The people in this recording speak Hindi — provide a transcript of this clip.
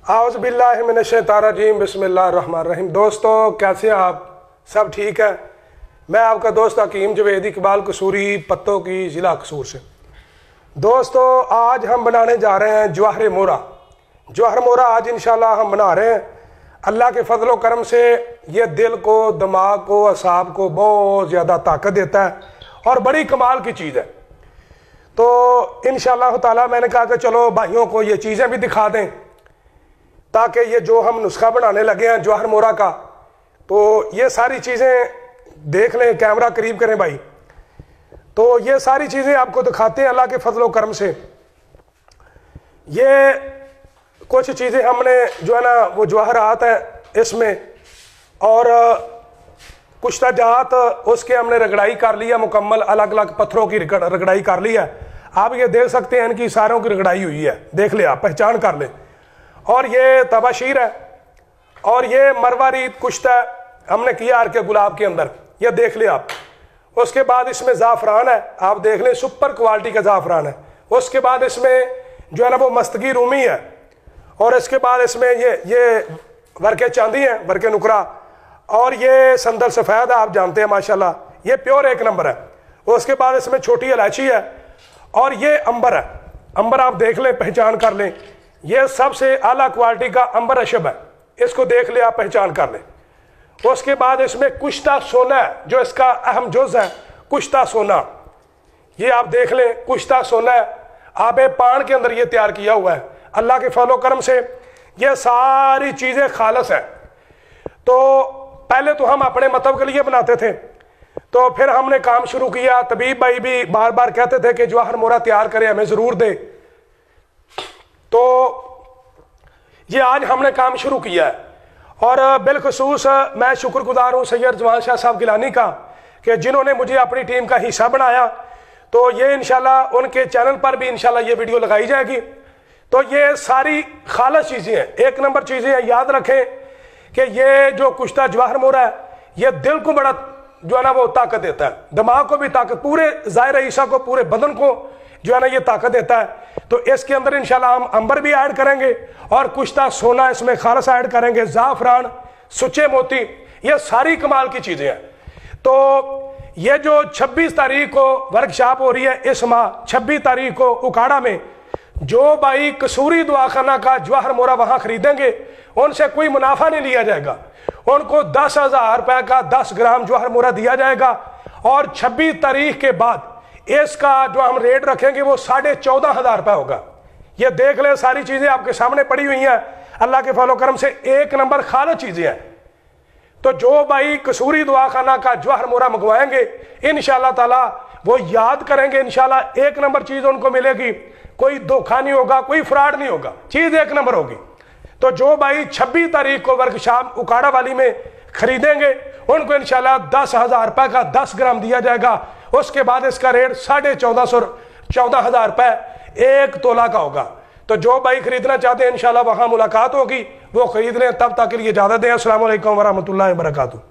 आउज़ बिल्लाहि मिनश शैतानिर रजीम बिस्मिल्लाहिर रहमानिर रहीम। दोस्तों कैसे हैं आप? सब ठीक है। मैं आपका दोस्त हकीम जवेद इकबाल कसूरी पत्तों की ज़िला कसूर से। दोस्तों आज हम बनाने जा रहे हैं जवाहर मोरा। जवाहर मोरा आज इंशाल्लाह हम बना रहे हैं। अल्लाह के फजलो करम से ये दिल को, दिमाग को, असाब को बहुत ज़्यादा ताकत देता है और बड़ी कमाल की चीज़ है। तो इंशाल्लाह ताला मैंने कहा कि चलो भाइयों को ये चीज़ें भी दिखा दें ताकि ये जो हम नुस्खा बनाने लगे हैं जवाहर मोरा का, तो ये सारी चीज़ें देख लें। कैमरा करीब करें भाई। तो ये सारी चीज़ें आपको दिखाते हैं अल्लाह के फजलो करम से। ये कुछ चीज़ें हमने जो है ना वो जवाहरात हैं इसमें, और कुछ जात उसके हमने रगड़ाई कर लिया मुकम्मल, अलग अलग पत्थरों की रगड़ाई कर ली है। आप ये देख सकते हैं इनकी सारों की रगड़ाई हुई है, देख ले आप, पहचान कर ले। और ये तबाशीर है और ये मरवारीत कुश्ता हमने किया आर के गुलाब के अंदर, ये देख ले आप। उसके बाद इसमें ज़ाफ़रान है, आप देख लें सुपर क्वालिटी का ज़ाफ़रान है। उसके बाद इसमें जो है ना वो मस्तगी रूमी है, और इसके बाद इसमें ये वर्के चांदी है, वर्के नुकरा, और ये संदल सफ़ेद है, आप जानते हैं माशाल्लाह, ये प्योर एक नंबर है। उसके बाद इसमें छोटी इलायची है, और ये अंबर है। अंबर आप देख लें, पहचान कर लें, ये सबसे आला क्वालिटी का अंबर अशब है, इसको देख ले आप, पहचान कर लें। उसके बाद इसमें कुश्ता सोना है, जो इसका अहम जुज़ है, कुश्ता सोना, ये आप देख लें, कुश्ता सोना है, आबे पान के अंदर ये तैयार किया हुआ है। अल्लाह के फजलो करम से ये सारी चीज़ें खालस है। तो पहले तो हम अपने मतलब के लिए बनाते थे, तो फिर हमने काम शुरू किया। तबीब भाई भी बार बार कहते थे कि जवाहर मोरा तैयार करें, हमें ज़रूर दे। तो ये आज हमने काम शुरू किया है, और बिलखसूस मैं शुक्रगुजार हूँ सैयद जवान शाह साहब गिलानी का कि जिन्होंने मुझे अपनी टीम का हिस्सा बनाया। तो ये इंशाल्लाह उनके चैनल पर भी इंशाल्लाह ये वीडियो लगाई जाएगी। तो ये सारी खालस चीज़ें हैं, एक नंबर चीज़ें हैं। याद रखें कि ये जो कुश्ता जवाहर मोरा है, ये दिल को बड़ा जो है ना वो ताकत देता है, दिमाग को भी ताकत, पूरे ज़ाहिर ईसा को, पूरे बदन को जो है ना ये ताकत देता है। तो इसके अंदर इंशाल्लाह हम अंबर भी ऐड करेंगे, और कुश्ता सोना इसमें खालस ऐड करेंगे, ज़ाफ़रान, सुच्चे मोती, ये सारी कमाल की चीज़ें हैं। तो ये जो 26 तारीख को वर्कशॉप हो रही है इस माह, 26 तारीख को उकाड़ा में, जो भाई कसूरी दुआखाना का जवाहर मोरा वहां खरीदेंगे उनसे कोई मुनाफा नहीं लिया जाएगा, उनको 10,000 रुपए का 10 ग्राम जवाहर मोरा दिया जाएगा। और 26 तारीख के बाद इसका जो हम रेट रखेंगे वो 14,500 रुपए होगा। ये देख ले, सारी चीजें आपके सामने पड़ी हुई हैं, अल्लाह के फजलो करम से एक नंबर खालस चीजें हैं। तो जो भाई कसूरी दुआखाना का जवाहर मोरा मंगवाएंगे इंशाल्लाह ताला वो याद करेंगे, इंशाल्लाह एक नंबर चीज उनको मिलेगी, कोई धोखा नहीं होगा, कोई फ्रॉड नहीं होगा, चीज एक नंबर होगी। तो जो भाई 26 तारीख को वर्कशॉप उकाड़ा वाली में खरीदेंगे उनको इंशाल्लाह 10,000 रुपए का 10 ग्राम दिया जाएगा। उसके बाद इसका रेट 14,500 रुपए 1 तोला का होगा। तो जो भाई खरीदना चाहते हैं इंशाल्लाह वहां मुलाकात होगी, वो खरीद लें। तब तक के लिए इजाजत दें। अस्सलाम वालेकुम वरहमतुल्लाहि वबरकातुहू।